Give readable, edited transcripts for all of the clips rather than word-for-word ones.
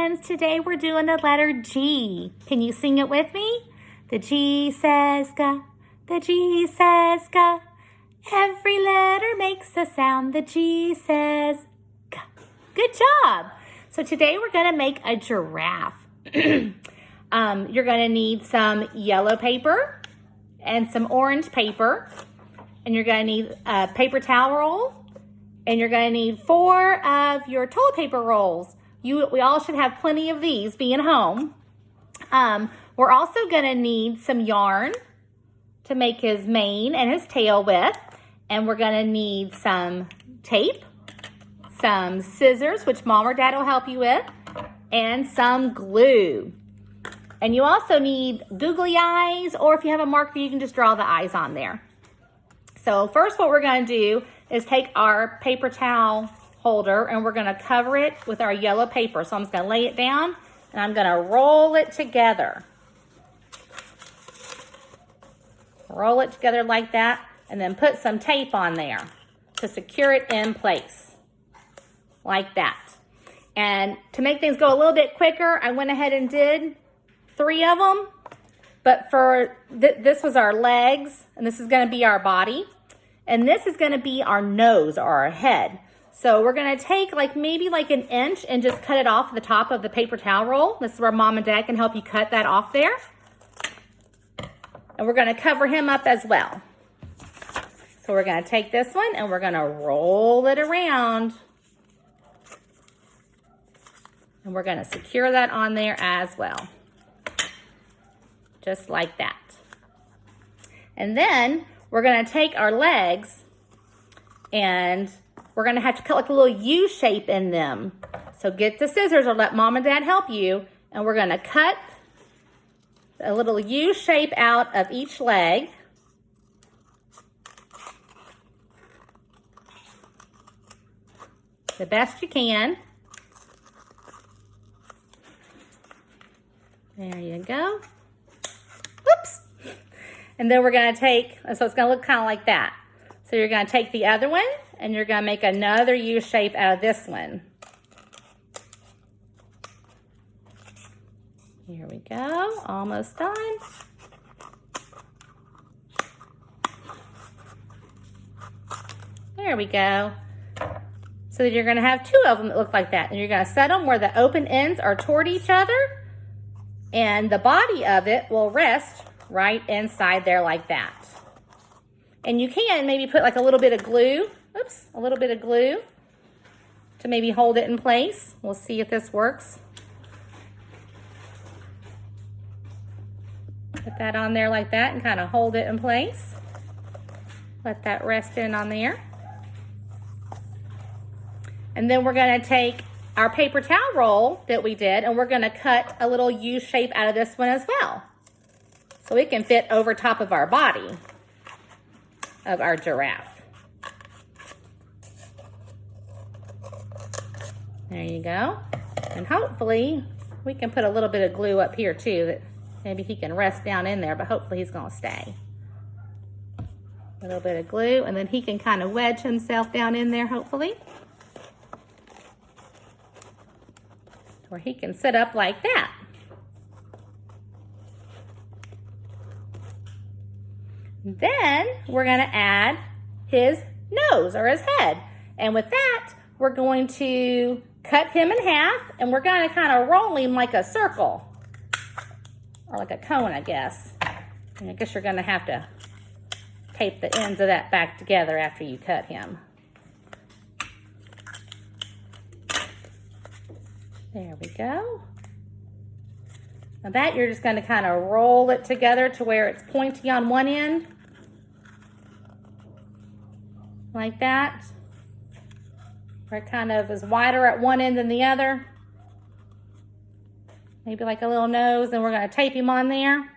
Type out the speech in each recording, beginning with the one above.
friends. Today we're doing the letter G. Can you sing it with me? The G says ga, the G says ga. Every letter makes a sound. The G says ga. Good job. So today we're going to make a giraffe. You're going to need some yellow paper and some orange paper. And you're going to need a paper towel roll. And you're going to need 4 of your toilet paper rolls. We all should have plenty of these being home. We're also going to need some yarn to make his mane and his tail with. And we're going to need some tape, some scissors, which Mom or Dad will help you with, and some glue. And you also need googly eyes, or if you have a marker, you can just draw the eyes on there. So first what we're going to do is take our paper towel holder and we're going to cover it with our yellow paper. So I'm just going to lay it down and I'm going to roll it together. Roll it together like that and then put some tape on there to secure it in place like that. And to make things go a little bit quicker, I went ahead and did 3 of them. But for this was our legs and this is going to be our body. And this is going to be our nose or our head. So we're going to take maybe an inch and just cut it off the top of the paper towel roll. This is where Mom and Dad can help you cut that off there. And we're going to cover him up as well. So we're going to take this one and we're going to roll it around. And we're going to secure that on there as well. Just like that. And then we're going to take our legs and we're going to have to cut a little U shape in them. So get the scissors or let Mom and Dad help you. And we're going to cut a little U shape out of each leg. The best you can. There you go. Whoops. And then we're going to take, so it's going to look kind of like that. So you're going to take the other one and you're going to make another U shape out of this one. Here we go. Almost done. There we go. So that you're going to have 2 of them that look like that. And you're going to set them where the open ends are toward each other. And the body of it will rest right inside there like that. And you can maybe put a little bit of glue. Oops, a little bit of glue to maybe hold it in place. We'll see if this works. Put that on there like that and kind of hold it in place. Let that rest in on there. And then we're going to take our paper towel roll that we did and we're going to cut a little U shape out of this one as well. So it can fit over top of our body of our giraffe. There you go. And hopefully we can put a little bit of glue up here too that maybe he can rest down in there, but hopefully he's going to stay. A little bit of glue and then he can kind of wedge himself down in there hopefully. Where he can sit up like that. Then we're going to add his nose or his head. And with that, we're going to cut him in half and we're going to kind of roll him like a circle. Or like a cone, I guess. And I guess you're going to have to tape the ends of that back together after you cut him. There we go. Now that you're just going to kind of roll it together to where it's pointy on one end. Like that. Where it kind of is wider at one end than the other. Maybe like a little nose, and we're going to tape him on there.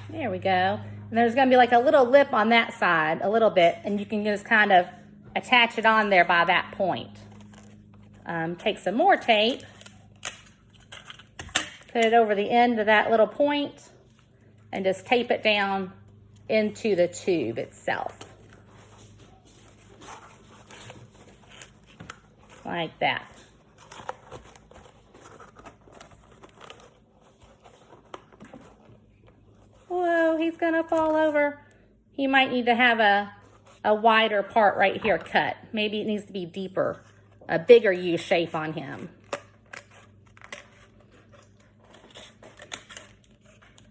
There we go. And there's going to be like a little lip on that side, a little bit, and you can just kind of attach it on there by that point. Take some more tape, put it over the end of that little point, and just tape it down into the tube itself. like that. Whoa, he's gonna fall over. He might need to have a wider part right here cut. Maybe it needs to be deeper, a bigger U shape on him.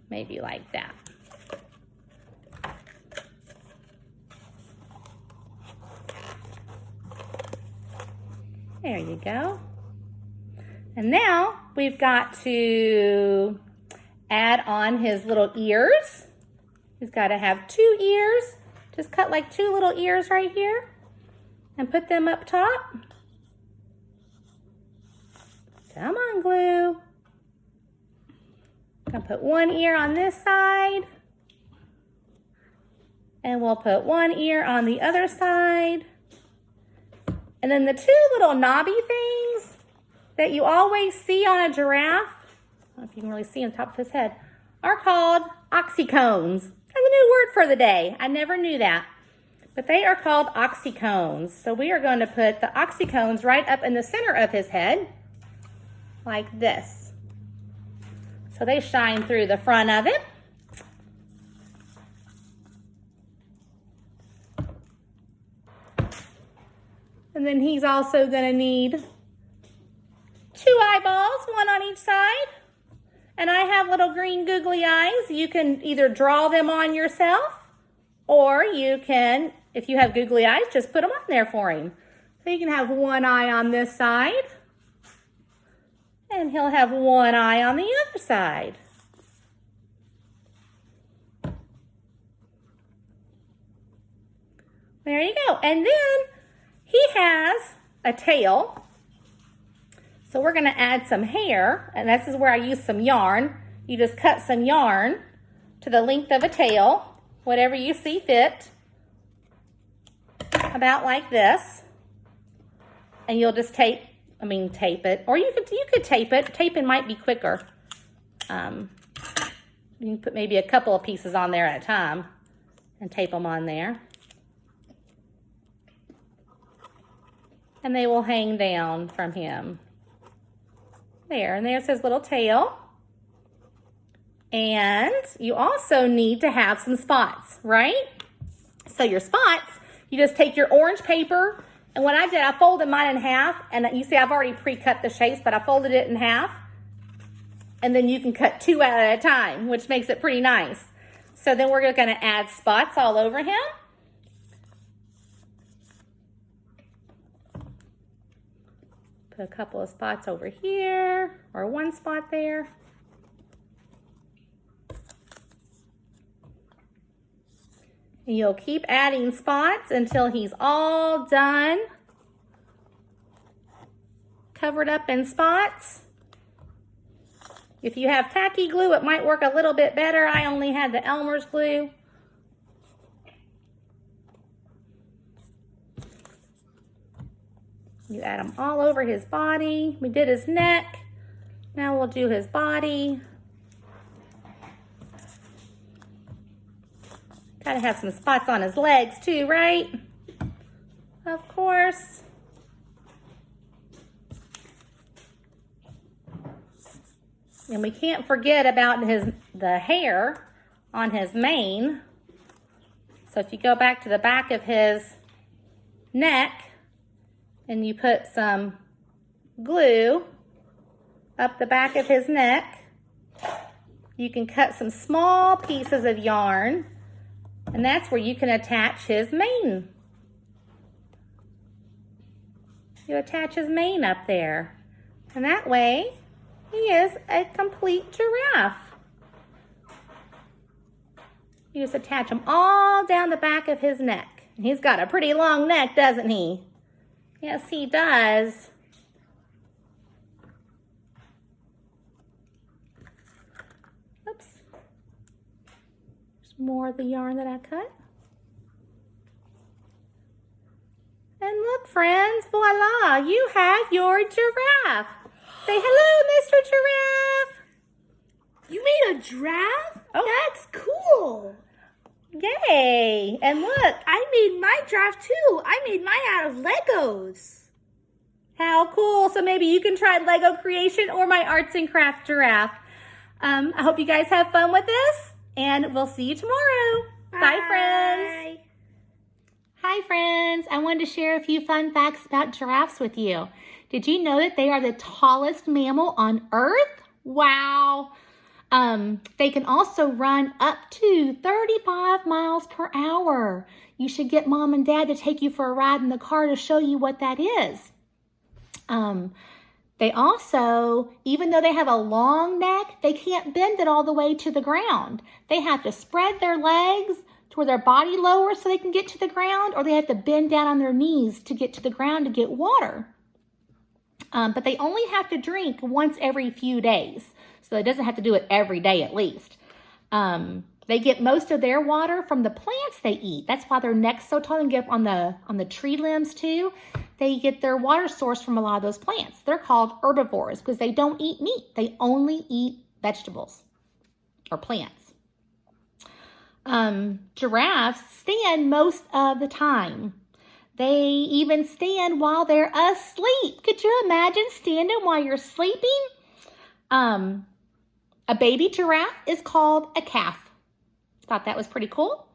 Maybe like that. There you go. And now we've got to add on his little ears. He's got to have 2 ears. Just cut like 2 little ears right here and put them up top. Come on, glue. I'm gonna put 1 ear on this side, and we'll put 1 ear on the other side. And then the 2 little knobby things that you always see on a giraffe, I don't know if you can really see on top of his head, are called oxycones. That's a new word for the day. I never knew that. But they are called oxycones. So we are going to put the oxycones right up in the center of his head, like this. So they shine through the front of it. And then he's also going to need 2 eyeballs, 1 on each side. And I have little green googly eyes. You can either draw them on yourself, or you can, if you have googly eyes, just put them on there for him. So you can have 1 eye on this side, and he'll have 1 eye on the other side. There you go. And then he has a tail. So we're going to add some hair, and this is where I use some yarn. You just cut some yarn to the length of a tail, whatever you see fit, about like this. And you'll just tape it, or you could tape it. Taping might be quicker. You can put maybe a couple of pieces on there at a time and tape them on there. And they will hang down from him. There, and there's his little tail. And you also need to have some spots, right? So your spots, you just take your orange paper, and what I did, I folded mine in half, and you see I've already pre-cut the shapes, but I folded it in half. And then you can cut 2 out at a time, which makes it pretty nice. So then we're gonna add spots all over him. Put a couple of spots over here, or 1 spot there. And you'll keep adding spots until he's all done, covered up in spots. If you have tacky glue, it might work a little bit better. I only had the Elmer's glue. You add them all over his body. We did his neck. Now we'll do his body. Gotta have some spots on his legs too, right? Of course. And we can't forget about the hair on his mane. So if you go back to the back of his neck, and you put some glue up the back of his neck, you can cut some small pieces of yarn, and that's where you can attach his mane. You attach his mane up there, and that way he is a complete giraffe. You just attach them all down the back of his neck. He's got a pretty long neck, doesn't he? Yes, he does. Oops. There's more of the yarn that I cut. And look, friends, voila, you have your giraffe. Say hello, Mr. Giraffe. You made a giraffe? Oh. That's cool. Yay. And look. I made my giraffe too. I made mine out of Legos. How cool. So maybe you can try Lego creation or my arts and crafts giraffe. I hope you guys have fun with this, and we'll see you tomorrow. Bye, friends. Hi, friends. I wanted to share a few fun facts about giraffes with you. Did you know that they are the tallest mammal on Earth? Wow. They can also run up to 35 miles per hour. You should get mom and dad to take you for a ride in the car to show you what that is. They also, even though they have a long neck, they can't bend it all the way to the ground. They have to spread their legs to where their body lowers so they can get to the ground, or they have to bend down on their knees to get to the ground to get water. But they only have to drink once every few days, so it doesn't have to do it every day at least. They get most of their water from the plants they eat. That's why their neck's so tall and get up on the tree limbs too. They get their water source from a lot of those plants. They're called herbivores because they don't eat meat. They only eat vegetables or plants. Giraffes stand most of the time. They even stand while they're asleep. Could you imagine standing while you're sleeping? A baby giraffe is called a calf. Thought that was pretty cool.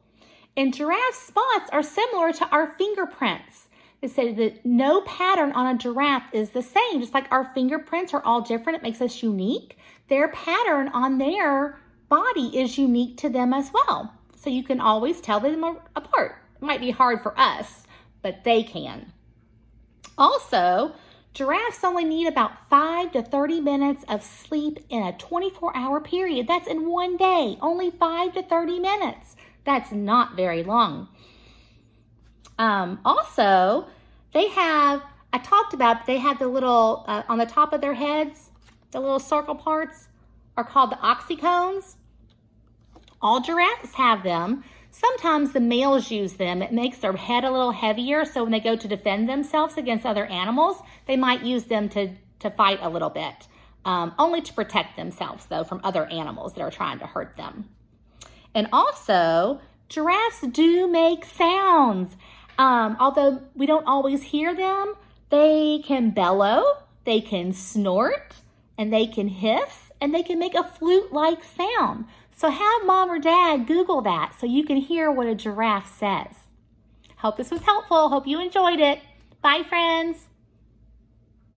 And giraffe spots are similar to our fingerprints. They say that no pattern on a giraffe is the same. Just like our fingerprints are all different, it makes us unique. Their pattern on their body is unique to them as well. So you can always tell them apart. It might be hard for us, but they can. Also, giraffes only need about 5 to 30 minutes of sleep in a 24-hour period. That's in one day, only 5 to 30 minutes. That's not very long. Also, they have the little, on the top of their heads, the little circle parts are called the oxycones. All giraffes have them. Sometimes the males use them. It makes their head a little heavier, so when they go to defend themselves against other animals, they might use them to fight a little bit. Only to protect themselves, though, from other animals that are trying to hurt them. And also, giraffes do make sounds. Although we don't always hear them, they can bellow, they can snort, and they can hiss, and they can make a flute-like sound. So have mom or dad Google that so you can hear what a giraffe says. Hope this was helpful. Hope you enjoyed it. Bye, friends.